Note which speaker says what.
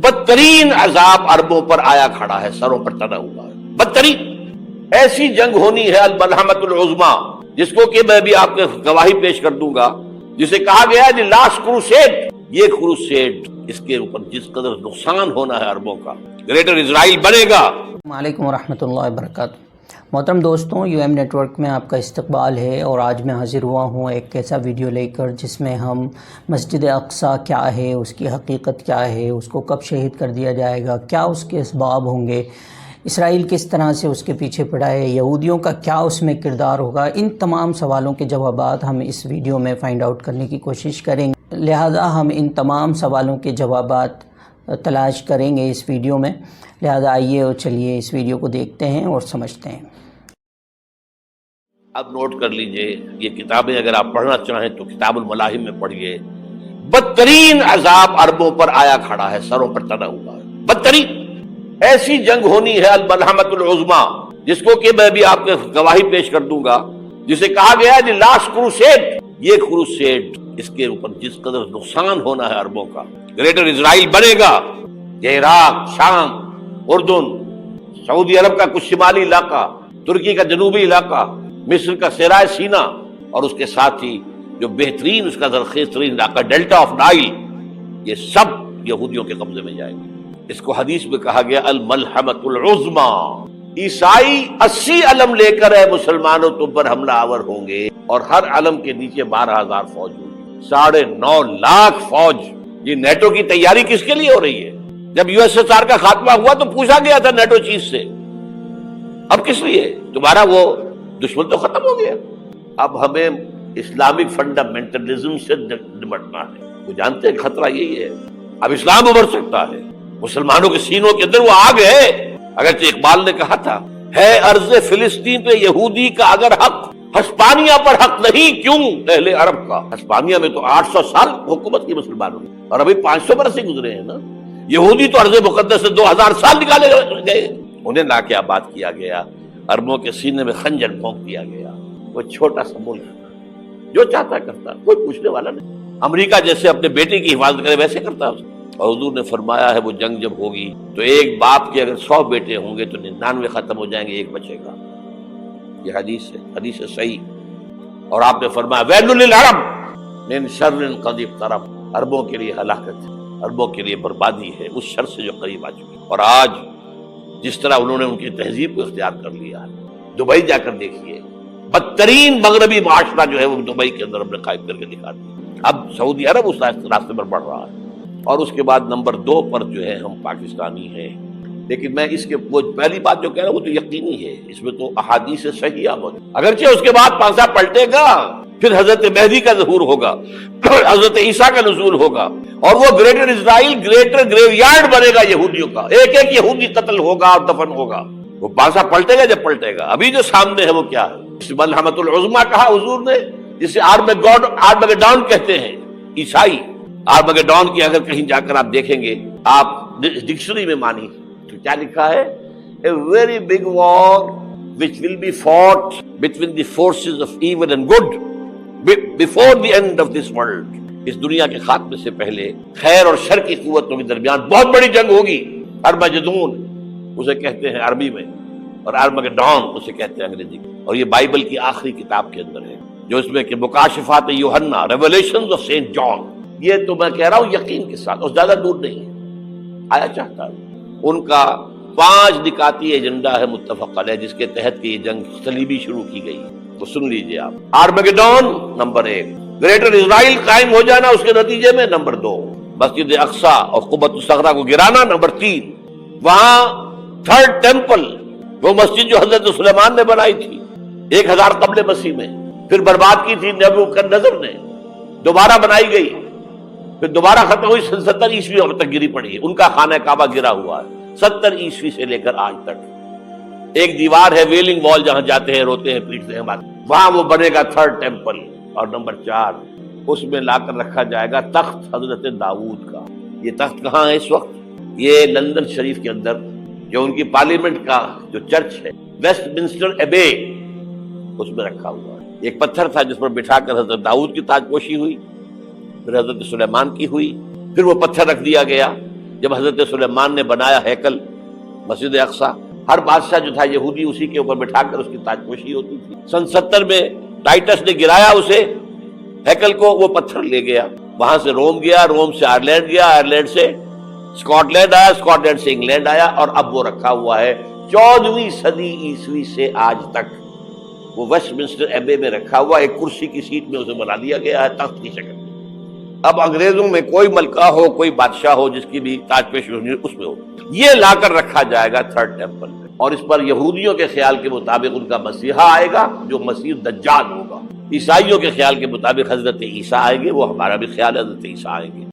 Speaker 1: بدترین عذاب عربوں پر آیا کھڑا ہے، سروں پر چڑھا ہوا ہے۔ بدترین ایسی جنگ ہونی ہے الملحمۃ العظما، جس کو کہ میں بھی آپ کو گواہی پیش کر دوں گا، جسے کہا گیا ہے دی لاسٹ کروسیڈ۔ یہ کروسیڈ، اس کے اوپر جس قدر نقصان ہونا ہے عربوں کا، گریٹر اسرائیل بنے گا۔
Speaker 2: السلام علیکم ورحمۃ اللہ وبرکاتہ۔ محترم دوستوں، یو ایم نیٹ ورک میں آپ کا استقبال ہے، اور آج میں حاضر ہوا ہوں ایک ایسا ویڈیو لے کر جس میں ہم مسجد اقصیٰ کیا ہے، اس کی حقیقت کیا ہے، اس کو کب شہید کر دیا جائے گا، کیا اس کے اسباب ہوں گے، اسرائیل کس طرح سے اس کے پیچھے پڑا ہے، یہودیوں کا کیا اس میں کردار ہوگا، ان تمام سوالوں کے جوابات ہم اس ویڈیو میں فائنڈ آؤٹ کرنے کی کوشش کریں گے۔ لہذا ہم ان تمام سوالوں کے جوابات تلاش کریں گے اس ویڈیو میں، لہذا آئیے اور چلیے اس ویڈیو کو دیکھتے ہیں اور سمجھتے ہیں۔
Speaker 1: اب نوٹ کر لیجئے، یہ کتابیں اگر آپ پڑھنا چاہیں تو کتاب الملاحم میں پڑھیے۔ بدترین عذاب عربوں پر آیا کھڑا ہے، سروں پر چڑھا ہوا ہے۔ بدترین ایسی جنگ ہونی ہے الملحمۃ العظما، جس کو کہ میں بھی آپ کو گواہی پیش کر دوں گا، جسے کہا گیا ہے دی لاسٹ کروسیڈ۔ یہ کروسیڈ، اس کے اوپر جس قدر نقصان ہونا ہے عربوں کا، گریٹر اسرائیل بنے گا۔ یہ عراق، شام، اردن، سعودی عرب کا کچھ شمالی علاقہ، ترکی کا جنوبی علاقہ، مصر کا صحرائے سینا، اور اس کے ساتھ ہی جو بہترین اس کا زرخیز ترین علاقہ ڈیلٹا آف نائل، یہ سب یہودیوں کے قبضے میں جائے گا۔ اس کو حدیث میں کہا گیا الملحمۃ العظما۔ عیسائی 80 علم لے کر اے مسلمانوں تم پر حملہ آور ہوں گے، اور ہر علم کے نیچے 12,000 فوج ہوگی، 9.5 لاکھ فوج۔ یہ نیٹو کی تیاری کس کے لیے ہو رہی ہے؟ جب یو ایس ایس آر کا خاتمہ ہوا تو پوچھا گیا تھا نیٹو چیف سے، اب کس لیے؟ تمہارا وہ دشمن تو ختم ہو گیا، اب ہمیں اسلامک فنڈامنٹلزم سے نمٹنا ہے۔ وہ جانتے ہیں خطرہ یہی ہے، اب اسلام ابھر سکتا ہے، مسلمانوں کے سینوں کے اندر وہ آگ ہے۔ اگرچہ اقبال نے کہا تھا، ہے ارض فلسطین پہ یہودی کا اگر حق، ہسپانیہ پر حق نہیں کیوں اہل عرب کا؟ ہسپانیہ میں تو 800 سال حکومت کی مسلمانوں نے، اور ابھی 500 برس ہی گزرے ہیں نا۔ یہودی تو ارض مقدس سے 2000 سال نکالے گئے، انہیں لا کے آباد کیا گیا، عربوں کے سینے میں خنجر پھونک دیا گیا۔ وہ چھوٹا سا ملک جو چاہتا کرتا، کوئی پوچھنے والا نہیں۔ امریکہ جیسے اپنے بیٹے کی حفاظت کرے ویسے کرتا ہے، اور حضور نے فرمایا ہے وہ جنگ جب ہوگی تو ایک باپ کے اگر 100 بیٹے ہوں گے تو 99 ختم ہو جائیں گے، ایک بچے گا۔ یہ حدیث ہے صحیح۔ اور آپ نے فرمایا ویل للعرب من شر قد اقترب، عربوں کے لیے ہلاکت ہے، عربوں کے لیے بربادی ہے اس شر سے جو قریب آ چکی۔ اور آج جس طرح انہوں نے ان کی تہذیب کو اختیار کر لیا ہے، دبئی جا کر دیکھیے، بدترین مغربی معاشرہ جو ہے وہ دبئی کے اندر ہم نے قائم کر کے دکھا دیا۔ اب سعودی عرب اس راستے پر بڑھ رہا ہے، اور اس کے بعد نمبر 2 پر جو ہے ہم پاکستانی ہیں۔ لیکن میں اس کے وہ پہلی بات جو کہہ رہا ہوں وہ تو یقینی ہے، اس میں تو احادیث صحیحہ موجود، اگرچہ اس کے بعد پانسا پلٹے گا، پھر حضرت مہدی کا ظہور ہوگا، حضرت عیسیٰ کا نزول ہوگا، اور وہ گریٹر اسرائیل گریٹر گریو یارڈ بنے گا یہودیوں کا، ایک ایک یہودی قتل ہوگا اور دفن ہوگا۔ وہ پانسا پلٹے گا جب پلٹے گا۔ ابھی جو سامنے ہے وہ کیا ہے؟ اس ملحمۃ العظما کہا حضور نے، جسے آرمگیڈون کہتے ہیں عیسائی۔ آرمگیڈون کی اگر کہیں جا کر آپ دیکھیں گے، آپ ڈکشنری میں مانی تو کیا لکھا ہے؟ A very big war which will be fought between the forces of evil and good before the end of this world۔ اس دنیا کے خاتمے سے پہلے خیر اور شر کی قوتوں کے درمیان بہت بڑی جنگ ہوگی۔ ارمجدون اسے کہتے ہیں عربی میں، اور آرمگیڈون اسے کہتے ہیں انگریزی میں، اور یہ بائبل کی آخری کتاب کے اندر ہے، جو اس میں کہ مکاشفات یوحنا، ریویلیشنز آف سینٹ جان۔ یہ تو میں کہہ رہا ہوں یقین کے ساتھ، اور زیادہ دور نہیں ہے، آیا چاہتا ہے۔ ان کا 5 نکاتی ایجنڈا ہے متفق علیہ، جس کے تحت کہ یہ جنگ صلیبی شروع کی گئی، تو سن لیجئے آپ۔ آرمگیڈون نمبر 1، گریٹر اسرائیل قائم ہو جانا اس کے نتیجے میں نمبر 2، مسجد اقصیٰ اور قبۃ الصغریٰ کو گرانا نمبر 3، وہاں 3rd ٹیمپل، وہ مسجد جو حضرت سلیمان نے بنائی تھی 1000 قبل مسیح میں، پھر برباد کی تھی نبوکدنضر نے، دوبارہ بنائی گئی، پھر دوبارہ ختم ہوئی 70 عیسوی اب تک گری پڑی ہے۔ ان کا خانہ کعبہ گرا ہوا ہے 70 عیسوی سے لے کر آج تک۔ ایک دیوار ہے ویلنگ وال، جہاں جاتے ہیں روتے ہیں پیٹتے ہیں، وہاں وہ بنے گا 3rd ٹیمپل۔ اور نمبر 4، اس میں لا کر رکھا جائے گا تخت حضرت داؤد کا۔ یہ تخت کہاں ہے اس وقت؟ یہ لندن شریف کے اندر، جو ان کی پارلیمنٹ کا جو چرچ ہے، ویسٹ منسٹر ایبے، اس میں رکھا ہوا ہے۔ ایک پتھر تھا جس پر بٹھا کر حضرت داؤد کی تاج پوشی ہوئی، پھر حضرت سلیمان کی ہوئی، پھر وہ پتھر رکھ دیا گیا جب حضرت سلیمان نے بنایا ہیکل مسجد اقصی، ہر بادشاہ جو تھا یہودی اسی کے اوپر بٹھا کر اس کی تاجپوشی ہوتی تھی۔ سن 70 میں ٹائٹس نے گرایا اسے ہیکل کو، وہ پتھر لے گیا، وہاں سے روم گیا، روم سے آئرلینڈ گیا، آئرلینڈ سے اسکاٹ لینڈ آیا، اسکاٹ لینڈ سے انگلینڈ آیا، اور اب وہ رکھا ہوا ہے 14ویں صدی عیسوی سے آج تک۔ وہ ویسٹ منسٹر ایبے میں رکھا ہوا، ایک کرسی کی سیٹ میں اسے بنا دیا گیا ہے تخت کی شکل میں۔ اب انگریزوں میں کوئی ملکہ ہو، کوئی بادشاہ ہو جس کی بھی تاج پیش ہونی اس میں ہو، یہ لا کر رکھا جائے گا تھرڈ ٹیمپل میں، اور اس پر یہودیوں کے خیال کے مطابق ان کا مسیحا آئے گا جو مسیح دجال ہوگا، عیسائیوں کے خیال کے مطابق حضرت عیسیٰ آئیں گے، وہ ہمارا بھی خیال ہے حضرت عیسیٰ آئیں گے۔